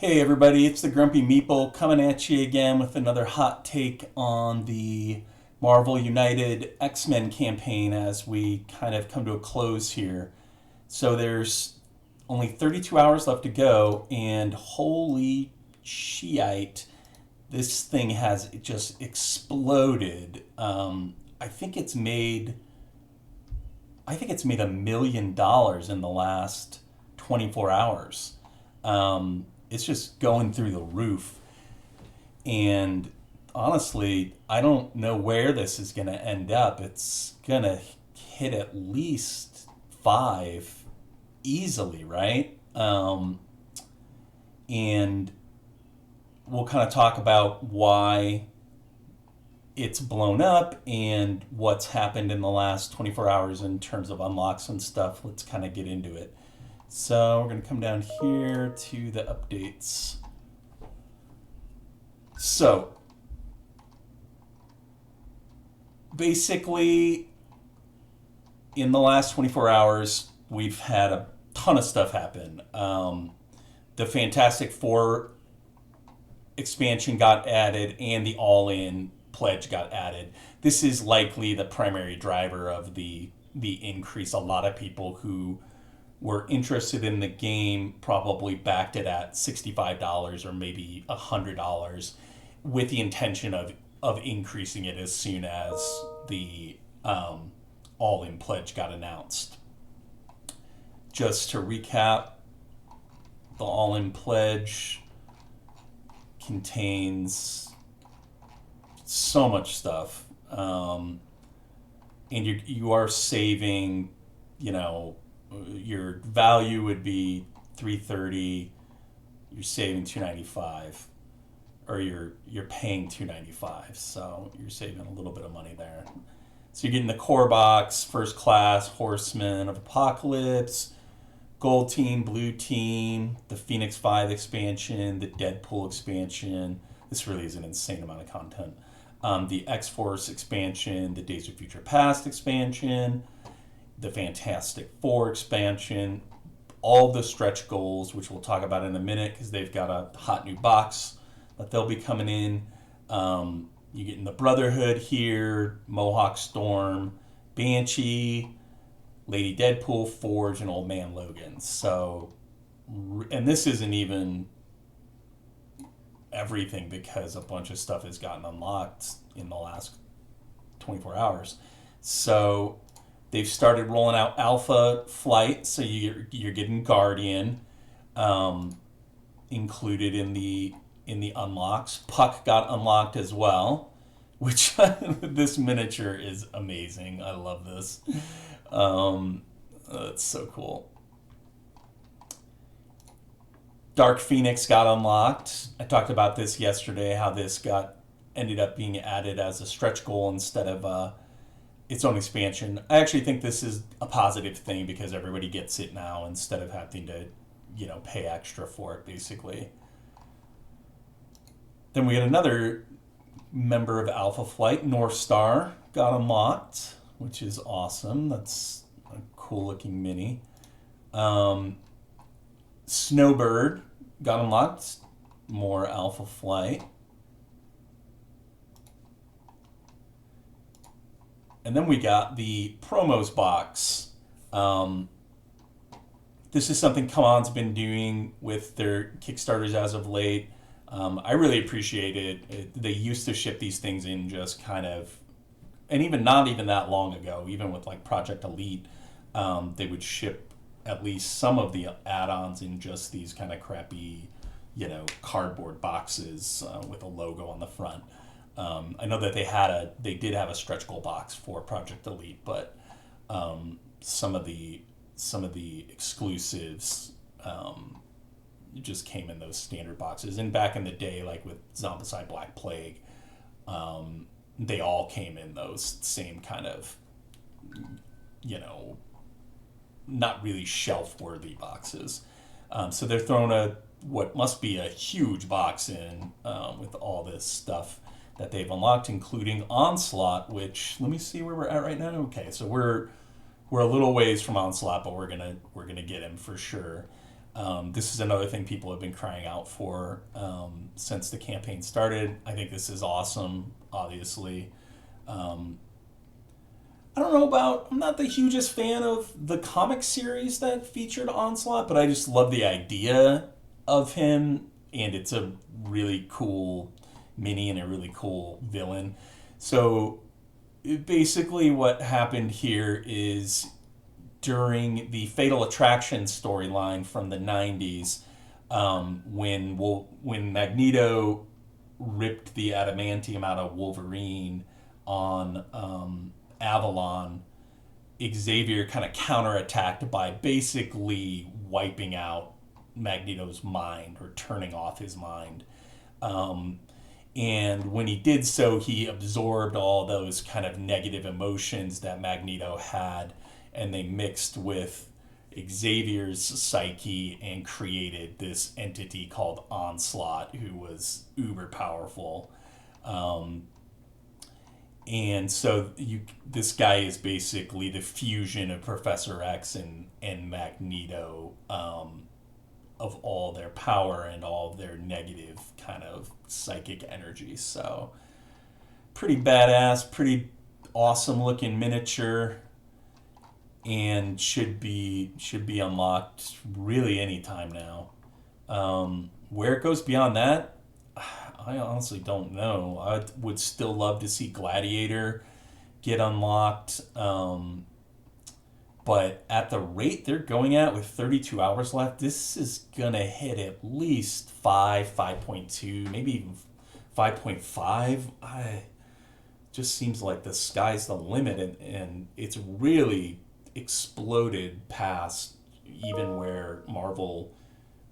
Hey everybody, it's the Grumpy Meeple coming at you again with another hot take on the Marvel United X-Men campaign as we kind of come to a close here. So there's only 32 hours left to go, and holy shiite, this thing has just exploded. I think it's made $1 million in the last 24 hours. It's just going through the roof. And honestly, I don't know where this is going to end up. It's going to hit at least five easily, right? And we'll kind of talk about why it's blown up and what's happened in the last 24 hours in terms of unlocks and stuff. Let's kind of get into it. So we're going to come down here to the updates. So basically, in the last 24 hours, we've had a ton of stuff happen. The Fantastic Four expansion got added and the All-In pledge got added. This is likely the primary driver of the increase. A lot of people who were interested in the game probably backed it at $65 or maybe $100 with the intention of increasing it as soon as the All-In pledge got announced. Just to recap, the All-In pledge contains so much stuff, and you are saving, your value would be $330. You're saving $295, or you're paying $295. So you're saving a little bit of money there. So you're getting the core box, First Class, Horsemen of Apocalypse, Gold Team, Blue Team, the Phoenix 5 expansion, the Deadpool expansion. This really is an insane amount of content. The X-Force expansion, the Days of Future Past expansion, the Fantastic Four expansion, all the stretch goals, which we'll talk about in a minute because they've got a hot new box that they'll be coming in. You get in the Brotherhood here, Mohawk Storm, Banshee, Lady Deadpool, Forge, and Old Man Logan. So, and this isn't even everything because a bunch of stuff has gotten unlocked in the last 24 hours. So they've started rolling out Alpha Flight, so you're getting Guardian included in the unlocks. Puck got unlocked as well, which this miniature is amazing. I love this. It's so cool. Dark Phoenix got unlocked. I talked about this yesterday, how this ended up being added as a stretch goal instead of its own expansion. I actually think this is a positive thing because everybody gets it now instead of having to, pay extra for it, basically. Then we had another member of Alpha Flight, North Star, got unlocked, which is awesome. That's a cool looking mini. Snowbird got unlocked, more Alpha Flight. And then we got the promos box. This is something Come On's been doing with their Kickstarters as of late. I really appreciate it. They used to ship these things in just kind of, and even not even that long ago, even with like Project Elite, they would ship at least some of the add-ons in just these kind of crappy, cardboard boxes with a logo on the front. I know that they did have a stretch goal box for Project Elite, but some of the exclusives just came in those standard boxes. And back in the day, like with Zombicide Black Plague, they all came in those same kind of, not really shelf-worthy boxes. So they're throwing what must be a huge box in with all this stuff that they've unlocked, including Onslaught, which, let me see where we're at right now. Okay, so we're a little ways from Onslaught, but we're gonna get him for sure. This is another thing people have been crying out for since the campaign started. I think this is awesome, obviously. Um, I don't know about, I'm not the hugest fan of the comic series that featured Onslaught, but I just love the idea of him, and it's a really cool mini and a really cool villain. So basically, what happened here is during the Fatal Attraction storyline from the 90s, when Magneto ripped the adamantium out of Wolverine on Avalon, Xavier kind of counterattacked by basically wiping out Magneto's mind or turning off his mind. Um, and when he did so, he absorbed all those kind of negative emotions that Magneto had, and they mixed with Xavier's psyche and created this entity called Onslaught, who was uber powerful. Um, and so this guy is basically the fusion of Professor X and Magneto, of all their power and all their negative kind of psychic energy. So pretty badass, pretty awesome looking miniature, and should be unlocked really anytime now. Where it goes beyond that, I honestly don't know. I would still love to see Gladiator get unlocked. But at the rate they're going at with 32 hours left, this is going to hit at least 5.2, maybe even 5.5. I just seems like the sky's the limit, and it's really exploded past even where Marvel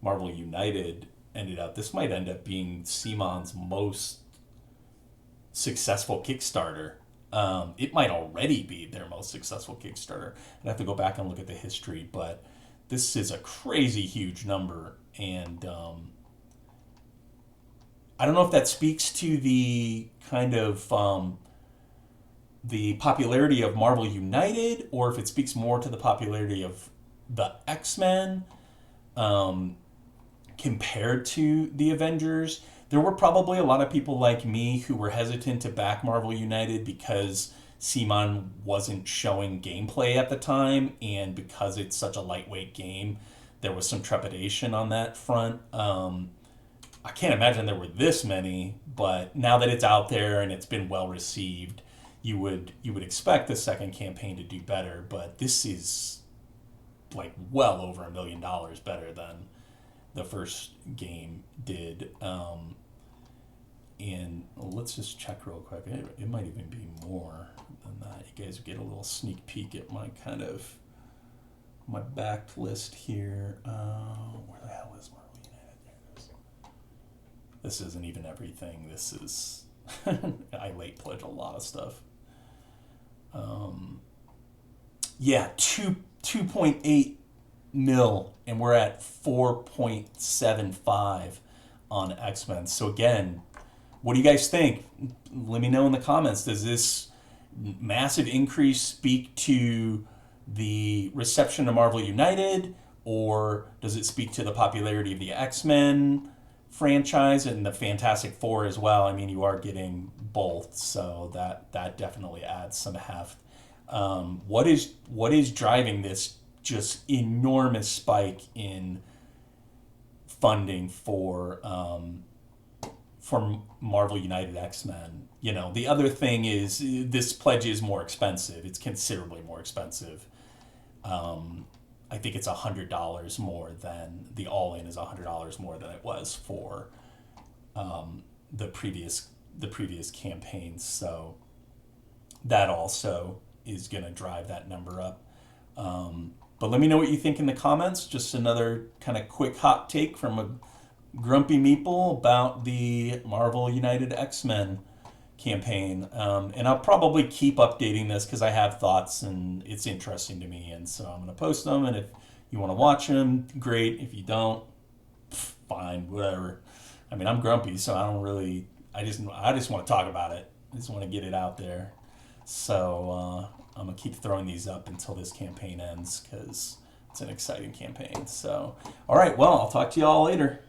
United ended up. This might end up being CMON's most successful Kickstarter. It might already be their most successful Kickstarter. I'd have to go back and look at the history, but this is a crazy huge number, and I don't know if that speaks to the kind of the popularity of Marvel United, or if it speaks more to the popularity of the X-Men um, compared to the Avengers. There were probably a lot of people like me who were hesitant to back Marvel United because CMON wasn't showing gameplay at the time, and because it's such a lightweight game, there was some trepidation on that front. I can't imagine there were this many, but now that it's out there and it's been well received, you would expect the second campaign to do better. But this is like well over $1 million better than the first game did. And let's just check real quick. It might even be more than that. You guys get a little sneak peek at my kind of my backed list here. Where the hell is Marvel United? There it is. This isn't even everything. This is I late pledge a lot of stuff. Yeah, 2.8 mil, and we're at 4.75 on X-Men. So again, what do you guys think? Let me know in the comments. Does this massive increase speak to the reception of Marvel United, or does it speak to the popularity of the X-Men franchise and the Fantastic Four as well? I mean, you are getting both, so that definitely adds some heft. What is driving this just enormous spike in funding for Marvel United X-Men? You know, the other thing is this pledge is more expensive. It's considerably more expensive. I think it's $100 more than the all-in is $100 more than it was for the previous campaigns. So that also is going to drive that number up. But let me know what you think in the comments. Just another kind of quick hot take from a grumpy meeple about the Marvel United X-Men campaign. And I'll probably keep updating this because I have thoughts and it's interesting to me. And so I'm going to post them. And if you want to watch them, great. If you don't, fine, whatever. I mean, I'm grumpy, so I don't really, I just want to talk about it. I just want to get it out there. So I'm going to keep throwing these up until this campaign ends because it's an exciting campaign. So, all right, well, I'll talk to you all later.